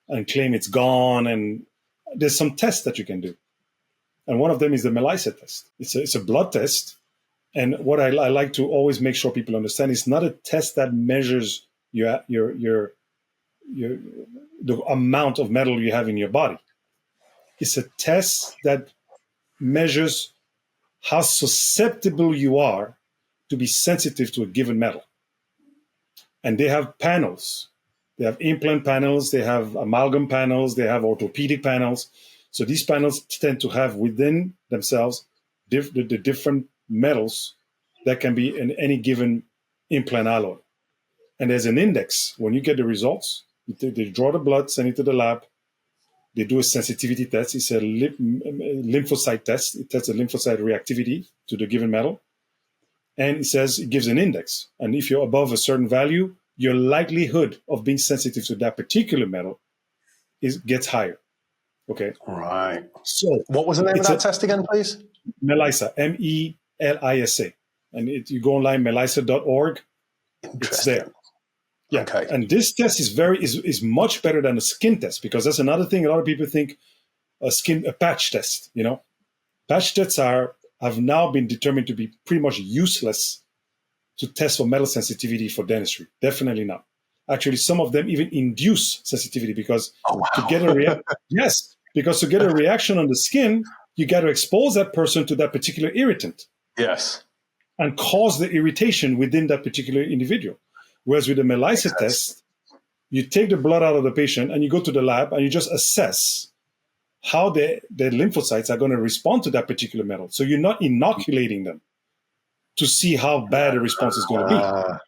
and claim it's gone, and there's some tests that you can do. And one of them is the MELISA test. It's a blood test. And what I like to always make sure people understand, it's not a test that measures the amount of metal you have in your body. It's a test that measures how susceptible you are to be sensitive to a given metal. And they have panels. They have implant panels, they have amalgam panels, they have orthopedic panels. So these panels tend to have within themselves the different metals that can be in any given implant alloy. And there's an index. When you get the results, they draw the blood, send it to the lab. They do a sensitivity test. It's a lymphocyte test. It tests the lymphocyte reactivity to the given metal. And it gives an index. And if you're above a certain value, your likelihood of being sensitive to that particular metal gets higher. Okay. Right. So what was the name of that test again, please? MELISA, MELISA. And you go online, melisa.org. It's there. Yeah. Okay. And this test is much better than a skin test, because that's another thing. A lot of people think a patch test, patch tests have now been determined to be pretty much useless to test for metal sensitivity for dentistry. Definitely not. Actually, some of them even induce sensitivity, because to get to get a reaction on the skin, you got to expose that person to that particular irritant. Yes. And cause the irritation within that particular individual. Whereas with the ELISA test, you take the blood out of the patient and you go to the lab and you just assess how the lymphocytes are going to respond to that particular metal. So you're not inoculating them to see how bad the response is going to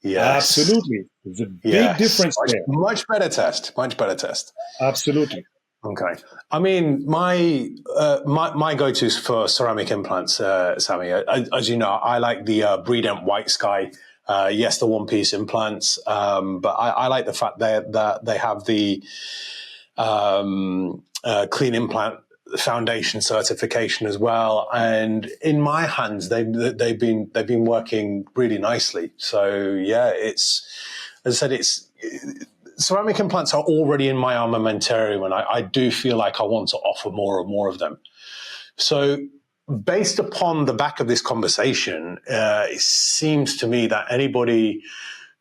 be. Yes. Absolutely. There's a big difference there. Much better test. Much better test. Absolutely. Okay. I mean, my go-tos for ceramic implants, Sammy, as you know, I like the Bredent White Sky. Yes, the one-piece implants, but I like the fact that they have the Clean Implant Foundation certification as well. And in my hands, they've been working really nicely. So yeah, as I said, ceramic implants are already in my armamentarium, and I do feel like I want to offer more and more of them. So based upon the back of this conversation, it seems to me that anybody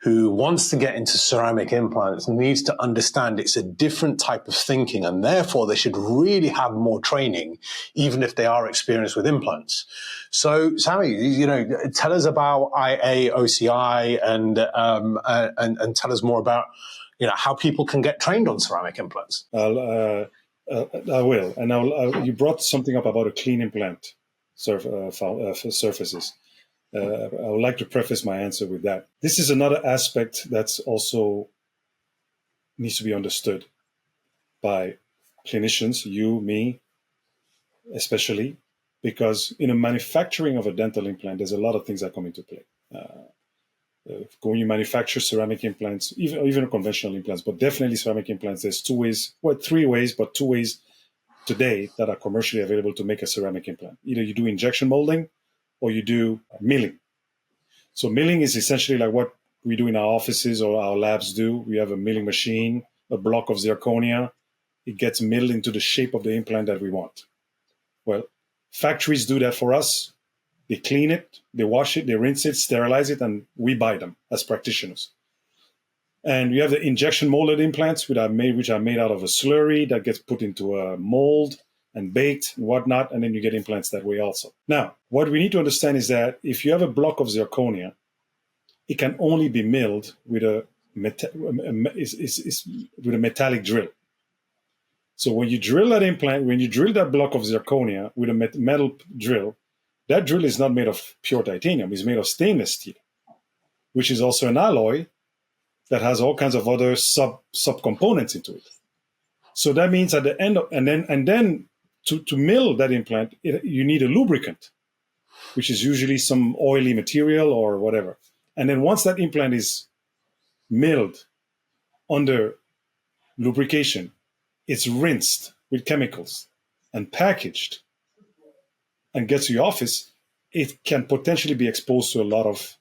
who wants to get into ceramic implants needs to understand it's a different type of thinking, and therefore they should really have more training, even if they are experienced with implants. So, Sammy, tell us about IA, and tell us more about how people can get trained on ceramic implants. I will, and you brought something up about a clean implant surfaces. I would like to preface my answer with that. This is another aspect that's also needs to be understood by clinicians, you, me, especially, because in the manufacturing of a dental implant, there's a lot of things that come into play. When you manufacture ceramic implants, even conventional implants, but definitely ceramic implants, there's three ways, but two ways today that are commercially available to make a ceramic implant. Either you do injection molding or you do milling. So milling is essentially like what we do in our offices or our labs do. We have a milling machine, a block of zirconia. It gets milled into the shape of the implant that we want. Well, factories do that for us. They clean it, they wash it, they rinse it, sterilize it, and we buy them as practitioners. And we have the injection molded implants, which are made out of a slurry that gets put into a mold and baked and whatnot, and then you get implants that way also. Now, what we need to understand is that if you have a block of zirconia, it can only be milled with a metallic drill. So when you drill that implant, when you drill that block of zirconia with a metal drill, that drill is not made of pure titanium. It's made of stainless steel, which is also an alloy that has all kinds of other subcomponents into it. So that means at the end, and then to mill that implant, you need a lubricant, which is usually some oily material or whatever. And then once that implant is milled under lubrication, it's rinsed with chemicals and packaged and gets to your office, it can potentially be exposed to a lot of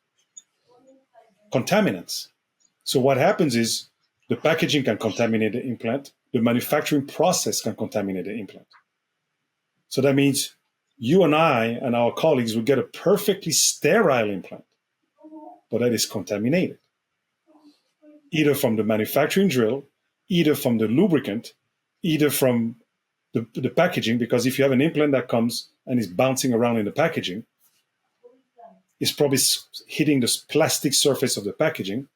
contaminants. So what happens is the packaging can contaminate the implant, the manufacturing process can contaminate the implant. So that means you and I and our colleagues will get a perfectly sterile implant, but that is contaminated, either from the manufacturing drill, either from the lubricant, either from the packaging, because if you have an implant that comes and is bouncing around in the packaging, it's probably hitting the plastic surface of the packaging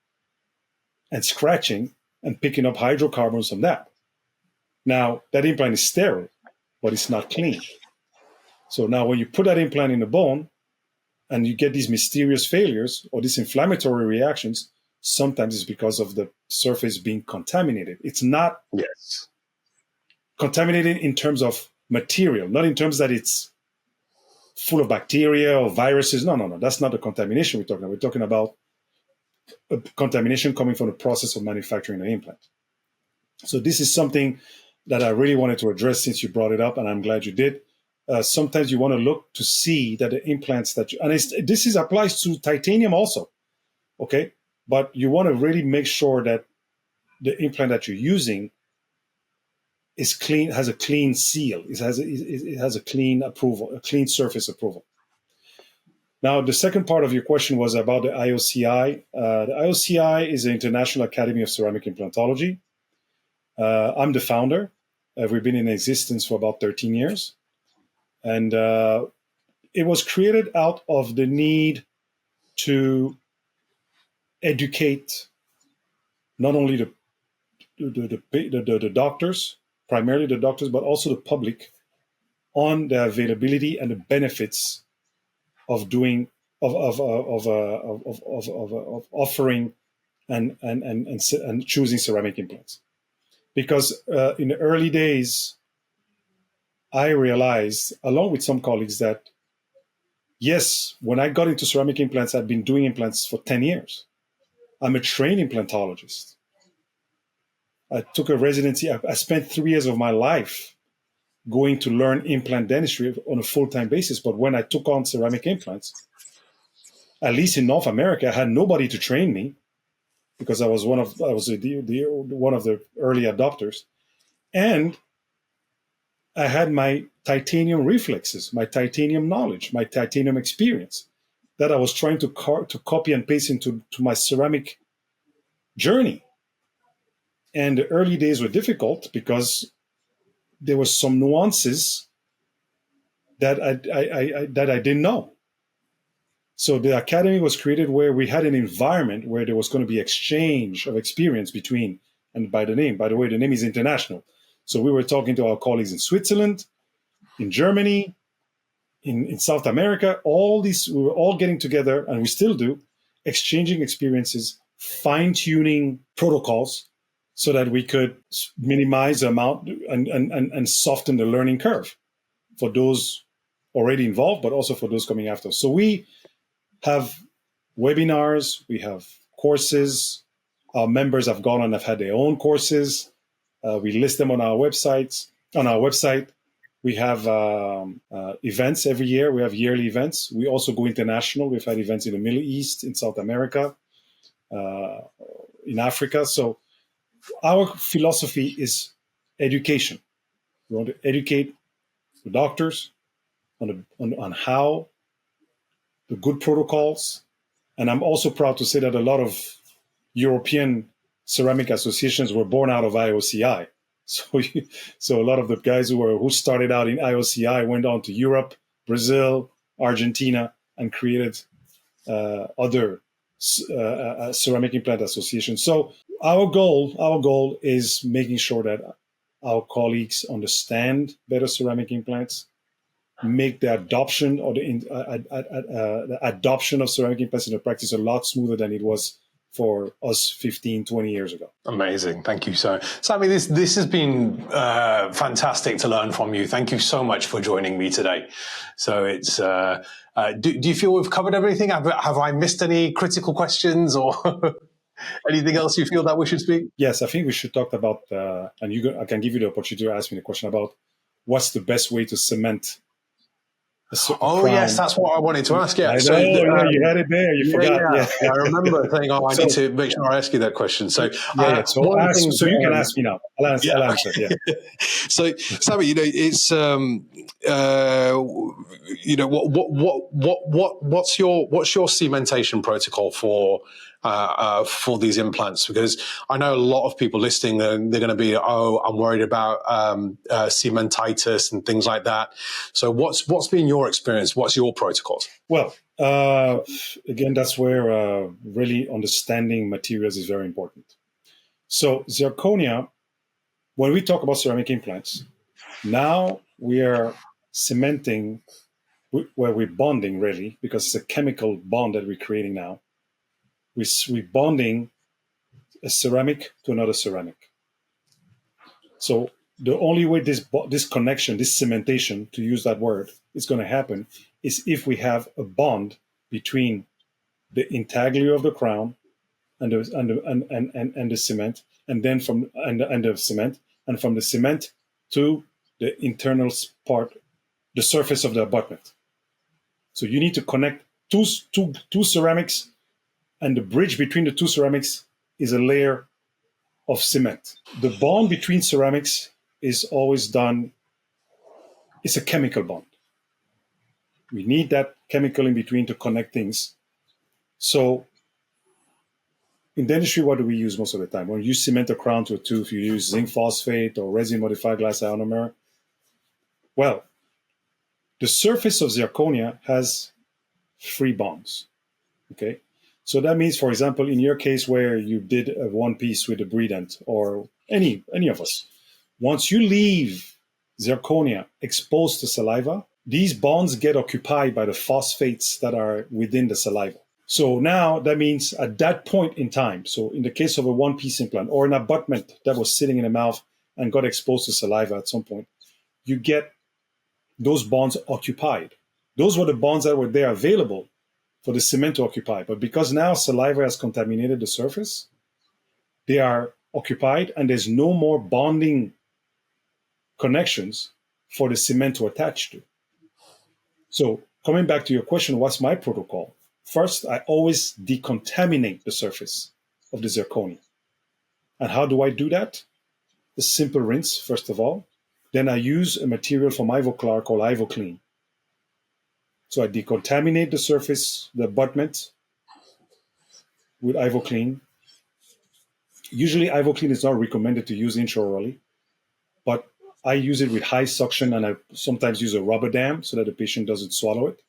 and scratching and picking up hydrocarbons from that. Now, that implant is sterile, but it's not clean. So now when you put that implant in the bone and you get these mysterious failures or these inflammatory reactions, sometimes it's because of the surface being contaminated. It's not contaminated in terms of material, not in terms that it's full of bacteria or viruses. No. That's not the contamination we're talking about. We're talking about a contamination coming from the process of manufacturing the implant. So this is something that I really wanted to address since you brought it up, and I'm glad you did. Sometimes you want to look to see that the implants that you, and this applies to titanium also, okay? but you want to really make sure that the implant that you're using is clean, has a clean seal, it has a clean approval, a clean surface approval. Now, the second part of your question was about the IOCI. The IOCI is the International Academy of Ceramic Implantology. I'm the founder. We've been in existence for about 13 years. And it was created out of the need to educate not only the doctors, primarily the doctors, but also the public on the availability and the benefits of doing of offering and choosing ceramic implants. Because in the early days, I realized, along with some colleagues, that yes, when I got into ceramic implants, I'd been doing implants for 10 years. I'm a trained implantologist. I took a residency. I spent 3 years of my life going to learn implant dentistry on a full-time basis. But when I took on ceramic implants, at least in North America, I had nobody to train me because I was one of the early adopters. And I had my titanium reflexes, my titanium knowledge, my titanium experience that I was trying to copy and paste into my ceramic journey. And the early days were difficult because there were some nuances that I didn't know. So the academy was created where we had an environment where there was going to be exchange of experience between, and by the way, the name is international. So we were talking to our colleagues in Switzerland, in Germany, in South America, we were all getting together, and we still do, exchanging experiences, fine-tuning protocols so that we could minimize the amount and soften the learning curve for those already involved, but also for those coming after. So we have webinars, we have courses. Our members have gone and have had their own courses. We list them on our website. We have events every year. We have yearly events. We also go international. We've had events in the Middle East, in South America, in Africa. So our philosophy is education. We want to educate the doctors on how the good protocols. And I'm also proud to say that a lot of European ceramic associations were born out of IOCI. So a lot of the guys who started out in IOCI went on to Europe, Brazil, Argentina, and created other ceramic implant associations. So our goal is making sure that our colleagues understand better ceramic implants, make the adoption or the adoption of ceramic implants in the practice a lot smoother than it was for us 15, 20 years ago. Amazing. Thank you. So, Sami, this has been fantastic to learn from you. Thank you so much for joining me today. So it's, do you feel we've covered everything? Have I missed any critical questions or anything else you feel that we should speak? Yes, I think we should talk about, I can give you the opportunity to ask me the question about what's the best way to cement. Crown. Yes, that's what I wanted to ask. Yeah, I know, you had it there. You forgot. Yeah. I remember saying, I need to make sure I ask you that question. So, So you can ask me now. I'll answer. Yeah. So, Sami, it's what's your cementation protocol for these implants? Because I know a lot of people listening, they're going to be, I'm worried about cementitis and things like that. So what's been your experience? What's your protocols? Well, again, that's where really understanding materials is very important. So zirconia, when we talk about ceramic implants, now we are cementing, where we're bonding really, because it's a chemical bond that we're creating now. We're bonding a ceramic to another ceramic. So the only way this connection, this cementation, to use that word, is going to happen is if we have a bond between the intaglio of the crown and the cement, and then from the cement, and from the cement to the internal part, the surface of the abutment. So you need to connect two ceramics and the bridge between the two ceramics is a layer of cement. The bond between ceramics is always done, it's a chemical bond. We need that chemical in between to connect things. So in dentistry, what do we use most of the time? When you cement a crown to a tooth, you use zinc phosphate or resin-modified glass ionomer. Well, the surface of zirconia has 3 bonds, okay? So that means, for example, in your case where you did a one piece with a Brident, or any of us, once you leave zirconia exposed to saliva, these bonds get occupied by the phosphates that are within the saliva. So now that means at that point in time, so in the case of a one-piece implant or an abutment that was sitting in the mouth and got exposed to saliva at some point, you get those bonds occupied. Those were the bonds that were there available for the cement to occupy. But because now saliva has contaminated the surface, they are occupied and there's no more bonding connections for the cement to attach to. So coming back to your question, what's my protocol? First, I always decontaminate the surface of the zirconia. And how do I do that? A simple rinse, first of all. Then I use a material from Ivoclar called Ivoclean. So I decontaminate the surface, the abutment, with Ivoclean. Usually Ivoclean is not recommended to use intraorally, but I use it with high suction, and I sometimes use a rubber dam so that the patient doesn't swallow it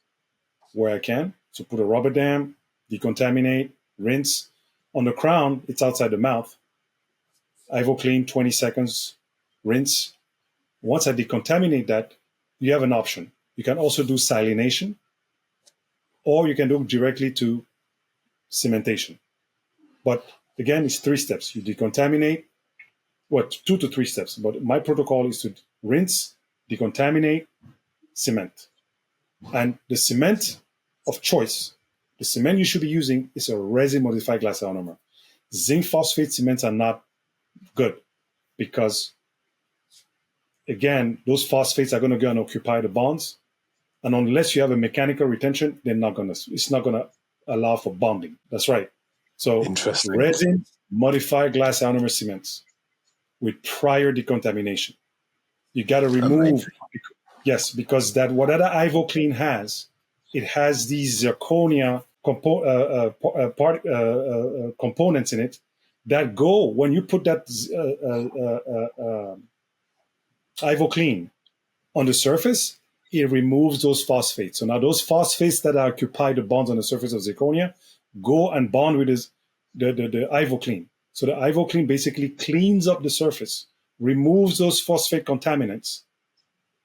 where I can. So put a rubber dam, decontaminate, rinse. On the crown, it's outside the mouth. Ivoclean, 20 seconds, rinse. Once I decontaminate that, you have an option. You can also do silination, or you can do directly to cementation. But again, it's 3 steps. You decontaminate, 2 to 3 steps. But my protocol is to rinse, decontaminate, cement. And the cement of choice, the cement you should be using is a resin-modified glass ionomer. Zinc phosphate cements are not good because, again, those phosphates are going to go and occupy the bonds. And unless you have a mechanical retention, it's not going to allow for bonding. That's right. So resin-modified glass ionomer cements with prior decontamination. You got to remove, yes, because that whatever Ivoclean has, it has these zirconia components in it that go, when you put that Ivoclean on the surface, it removes those phosphates. So now those phosphates that occupy the bonds on the surface of zirconia go and bond with the Ivoclean. So the Ivoclean basically cleans up the surface, removes those phosphate contaminants,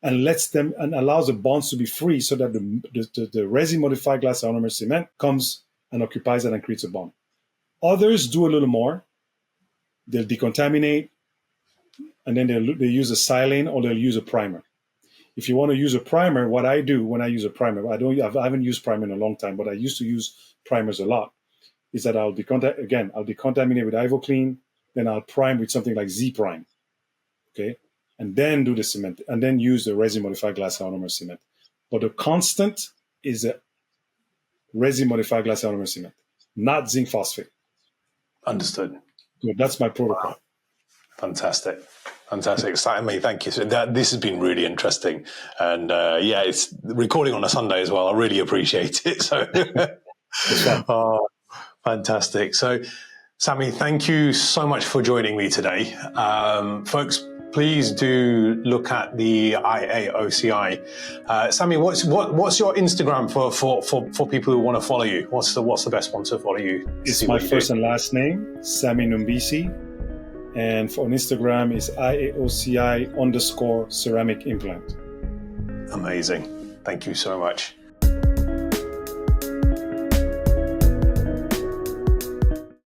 and lets them and allows the bonds to be free so that the resin-modified glass ionomer cement comes and occupies it and creates a bond. Others do a little more. They'll decontaminate, and then they use a silane or they'll use a primer. If you want to use a primer, what I do when I use a primer, I haven't used primer in a long time, but I used to use primers a lot, is that I'll decontaminate with Ivoclean, then I'll prime with something like Z-Prime, okay? And then do the cement, and then use the resin-modified glass ionomer cement. But the constant is a resin-modified glass ionomer cement, not zinc phosphate. Understood. So that's my protocol. Wow. Fantastic. Sammy, thank you. So this has been really interesting. And it's recording on a Sunday as well. I really appreciate it. So, fantastic. So, Sammy, thank you so much for joining me today. Folks, please do look at the IAOCI. Sammy, what's your Instagram for people who want to follow you? What's the best one to follow you? It's my first and last name, Sammy Numbisi. And on Instagram is IAOCI_ceramic implant. Amazing. Thank you so much.